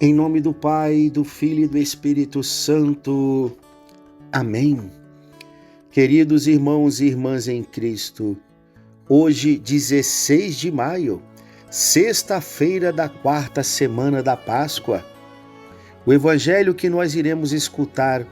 Em nome do Pai, do Filho e do Espírito Santo. Amém. Queridos irmãos e irmãs em Cristo, hoje, 16 de maio, sexta-feira da quarta semana da Páscoa, o evangelho que nós iremos escutar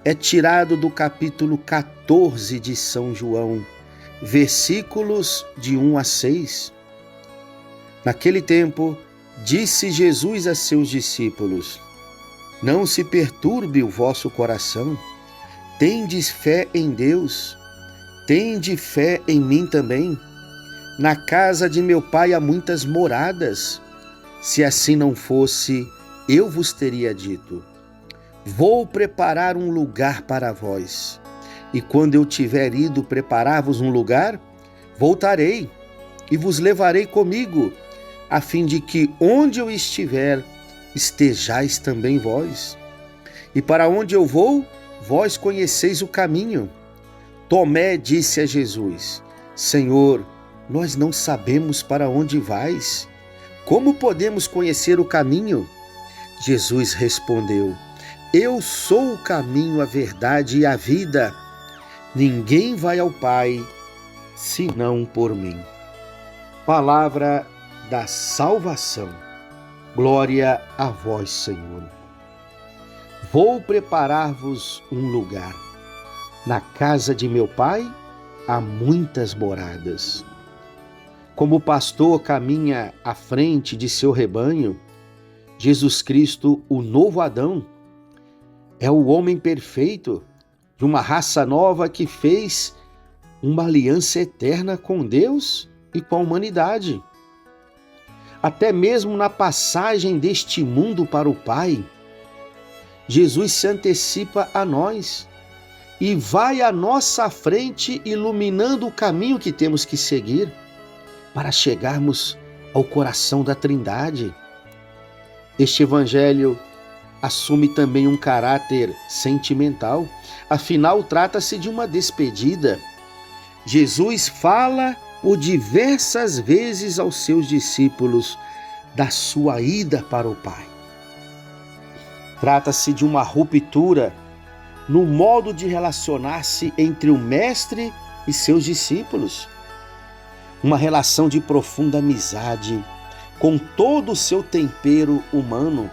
é tirado do capítulo 14 de São João, versículos de 1 a 6. Naquele tempo, disse Jesus a seus discípulos: Não se perturbe o vosso coração. Tendes fé em Deus, tende fé em mim também. Na casa de meu Pai há muitas moradas. Se assim não fosse, eu vos teria dito: Vou preparar um lugar para vós. E quando eu tiver ido preparar-vos um lugar, voltarei e vos levarei comigo, a fim de que onde eu estiver, estejais também vós. E para onde eu vou, vós conheceis o caminho. Tomé disse a Jesus: Senhor, nós não sabemos para onde vais. Como podemos conhecer o caminho? Jesus respondeu: Eu sou o caminho, a verdade e a vida. Ninguém vai ao Pai, senão por mim. Palavra da salvação. Glória a vós, Senhor. Vou preparar-vos um lugar. Na casa de meu Pai há muitas moradas. Como o pastor caminha à frente de seu rebanho, Jesus Cristo, o novo Adão, é o homem perfeito de uma raça nova que fez uma aliança eterna com Deus e com a humanidade. Até mesmo na passagem deste mundo para o Pai, Jesus se antecipa a nós e vai à nossa frente iluminando o caminho que temos que seguir para chegarmos ao coração da Trindade. Este evangelho assume também um caráter sentimental, afinal trata-se de uma despedida. Jesus fala por diversas vezes aos seus discípulos da sua ida para o Pai. Trata-se de uma ruptura no modo de relacionar-se entre o Mestre e seus discípulos. Uma relação de profunda amizade, com todo o seu tempero humano.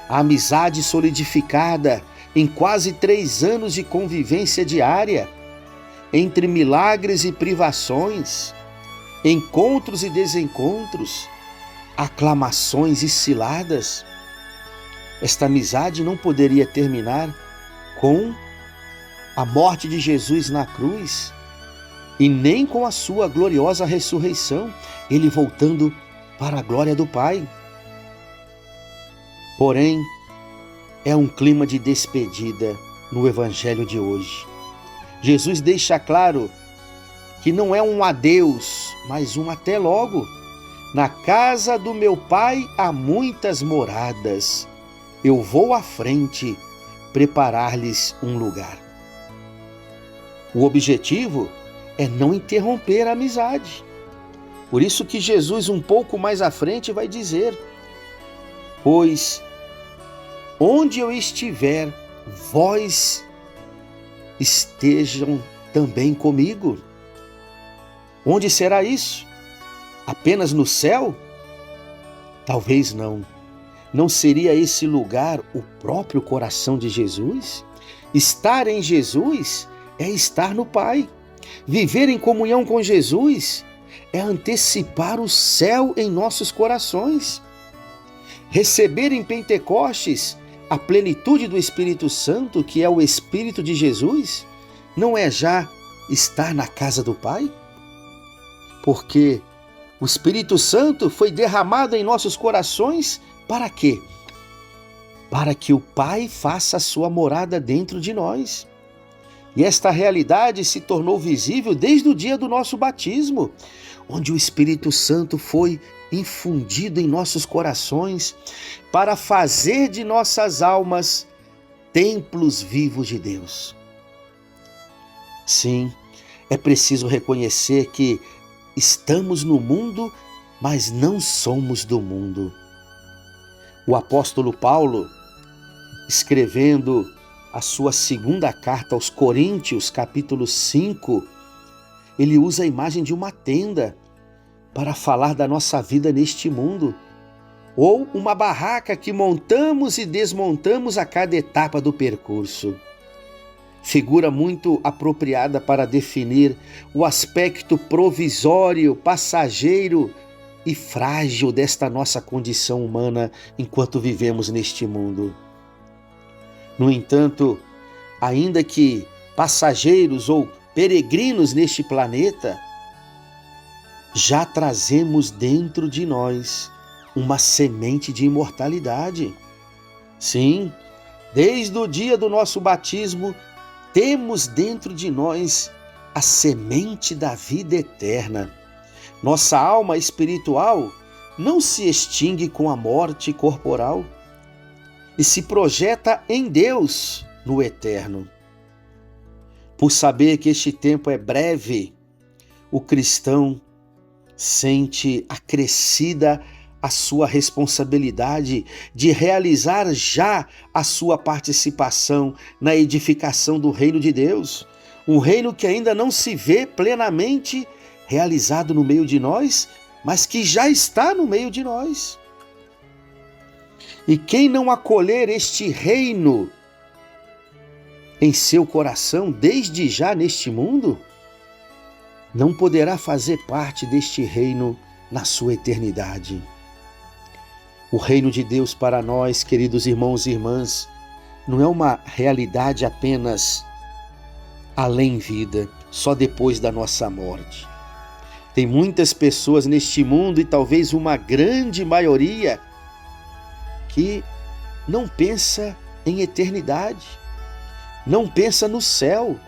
A amizade solidificada em quase 3 anos de convivência diária, entre milagres e privações, encontros e desencontros, aclamações e ciladas. Esta amizade não poderia terminar com a morte de Jesus na cruz e nem com a sua gloriosa ressurreição, ele voltando para a glória do Pai. Porém, é um clima de despedida no evangelho de hoje. Jesus deixa claro que não é um adeus, mas um até logo. Na casa do meu Pai há muitas moradas. Eu vou à frente preparar-lhes um lugar. O objetivo é não interromper a amizade. Por isso que Jesus, um pouco mais à frente, vai dizer: Pois onde eu estiver, vós estejam também comigo. Onde será isso? Apenas no céu? Talvez não. Não seria esse lugar o próprio coração de Jesus? Estar em Jesus é estar no Pai. Viver em comunhão com Jesus é antecipar o céu em nossos corações. Receber em Pentecostes a plenitude do Espírito Santo, que é o Espírito de Jesus, não é já estar na casa do Pai? Porque o Espírito Santo foi derramado em nossos corações para quê? Para que o Pai faça a sua morada dentro de nós. E esta realidade se tornou visível desde o dia do nosso batismo, onde o Espírito Santo foi infundido em nossos corações para fazer de nossas almas templos vivos de Deus. Sim, é preciso reconhecer que estamos no mundo, mas não somos do mundo. O apóstolo Paulo, escrevendo a sua segunda carta aos Coríntios, capítulo 5, ele usa a imagem de uma tenda para falar da nossa vida neste mundo, ou uma barraca que montamos e desmontamos a cada etapa do percurso. Figura muito apropriada para definir o aspecto provisório, passageiro e frágil desta nossa condição humana enquanto vivemos neste mundo. No entanto, ainda que passageiros ou peregrinos neste planeta, já trazemos dentro de nós uma semente de imortalidade. Sim, desde o dia do nosso batismo, temos dentro de nós a semente da vida eterna. Nossa alma espiritual não se extingue com a morte corporal e se projeta em Deus no eterno. Por saber que este tempo é breve, o cristão sente acrescida a sua responsabilidade de realizar já a sua participação na edificação do reino de Deus, um reino que ainda não se vê plenamente realizado no meio de nós, mas que já está no meio de nós. E quem não acolher este reino em seu coração, desde já neste mundo, não poderá fazer parte deste reino na sua eternidade. O reino de Deus para nós, queridos irmãos e irmãs, não é uma realidade apenas além vida, só depois da nossa morte. Tem muitas pessoas neste mundo, e talvez uma grande maioria, que não pensa em eternidade, não pensa no céu,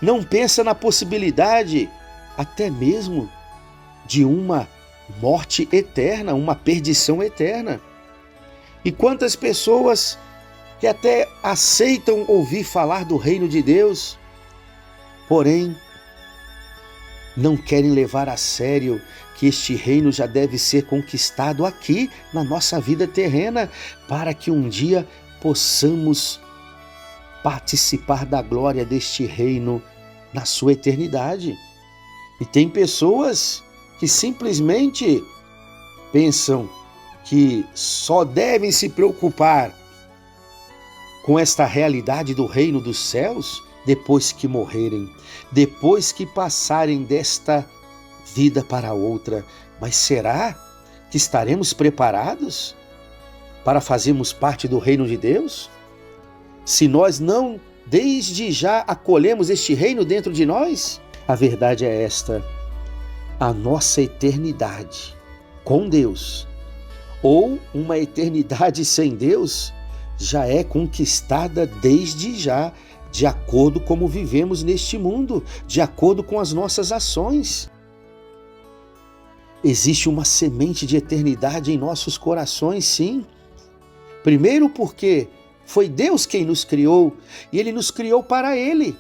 não pensa na possibilidade até mesmo de uma morte eterna, uma perdição eterna. E quantas pessoas que até aceitam ouvir falar do reino de Deus, porém não querem levar a sério que este reino já deve ser conquistado aqui na nossa vida terrena, para que um dia possamos participar da glória deste reino na sua eternidade. E tem pessoas que simplesmente pensam que só devem se preocupar com esta realidade do reino dos céus depois que morrerem, depois que passarem desta vida para outra. Mas será que estaremos preparados para fazermos parte do reino de Deus? Se nós não, desde já, acolhemos este reino dentro de nós? A verdade é esta: a nossa eternidade com Deus, ou uma eternidade sem Deus, já é conquistada desde já, de acordo com como vivemos neste mundo, de acordo com as nossas ações. Existe uma semente de eternidade em nossos corações, sim. Primeiro porque foi Deus quem nos criou, e Ele nos criou para Ele,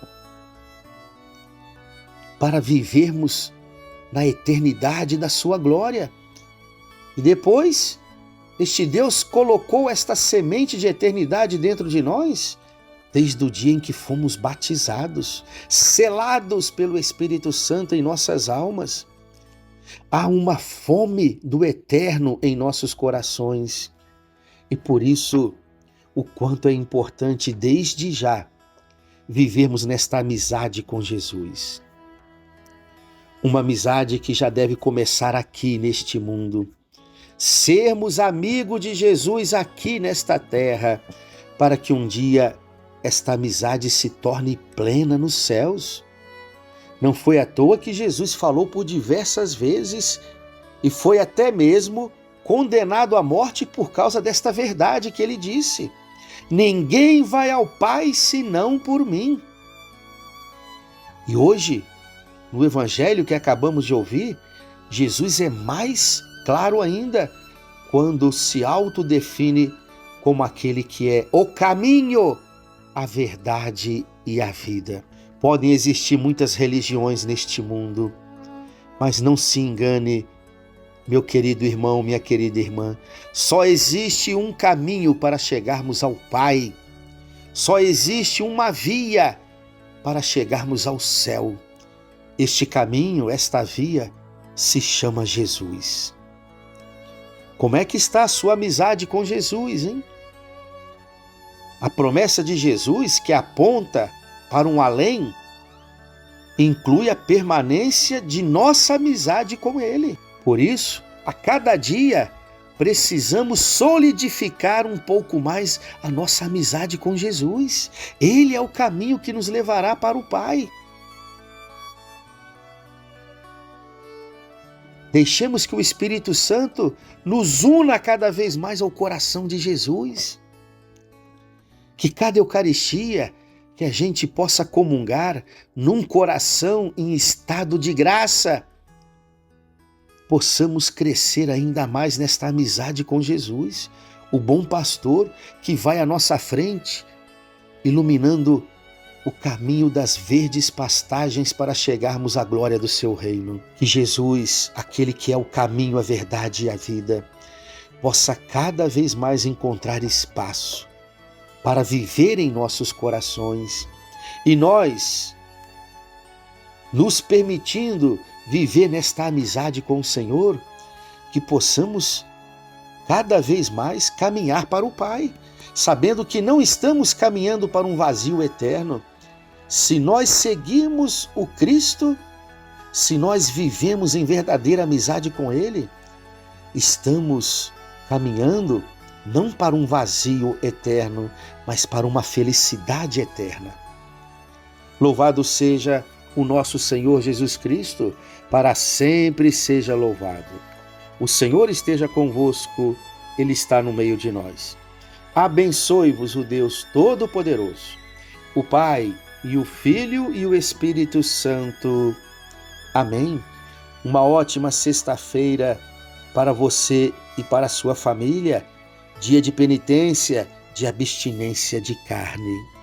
para vivermos na eternidade da sua glória. E depois, este Deus colocou esta semente de eternidade dentro de nós, desde o dia em que fomos batizados, selados pelo Espírito Santo em nossas almas. Há uma fome do eterno em nossos corações. E por isso, o quanto é importante desde já vivermos nesta amizade com Jesus. Uma amizade que já deve começar aqui neste mundo. Sermos amigos de Jesus aqui nesta terra, para que um dia esta amizade se torne plena nos céus. Não foi à toa que Jesus falou por diversas vezes e foi até mesmo condenado à morte por causa desta verdade que ele disse: ninguém vai ao Pai senão por mim. E hoje, no evangelho que acabamos de ouvir, Jesus é mais claro ainda quando se autodefine como aquele que é o caminho, a verdade e a vida. Podem existir muitas religiões neste mundo, mas não se engane Meu querido irmão, minha querida irmã, só existe um caminho para chegarmos ao Pai. Só existe uma via para chegarmos ao céu. Este caminho, esta via, se chama Jesus. Como é que está a sua amizade com Jesus, hein? A promessa de Jesus, que aponta para um além, inclui a permanência de nossa amizade com Ele. Por isso, a cada dia, precisamos solidificar um pouco mais a nossa amizade com Jesus. Ele é o caminho que nos levará para o Pai. Deixemos que o Espírito Santo nos una cada vez mais ao coração de Jesus. Que cada Eucaristia, que a gente possa comungar num coração em estado de graça, possamos crescer ainda mais nesta amizade com Jesus, o bom pastor que vai à nossa frente, iluminando o caminho das verdes pastagens para chegarmos à glória do seu reino. Que Jesus, aquele que é o caminho, a verdade e a vida, possa cada vez mais encontrar espaço para viver em nossos corações. E nós, nos permitindo viver nesta amizade com o Senhor, que possamos cada vez mais caminhar para o Pai, sabendo que não estamos caminhando para um vazio eterno. Se nós seguirmos o Cristo, se nós vivemos em verdadeira amizade com Ele, estamos caminhando não para um vazio eterno, mas para uma felicidade eterna. Louvado seja o nosso Senhor Jesus Cristo, para sempre seja louvado. O Senhor esteja convosco, Ele está no meio de nós. Abençoe-vos o Deus Todo-Poderoso, o Pai e o Filho e o Espírito Santo. Amém. Uma ótima sexta-feira para você e para a sua família, dia de penitência, de abstinência de carne.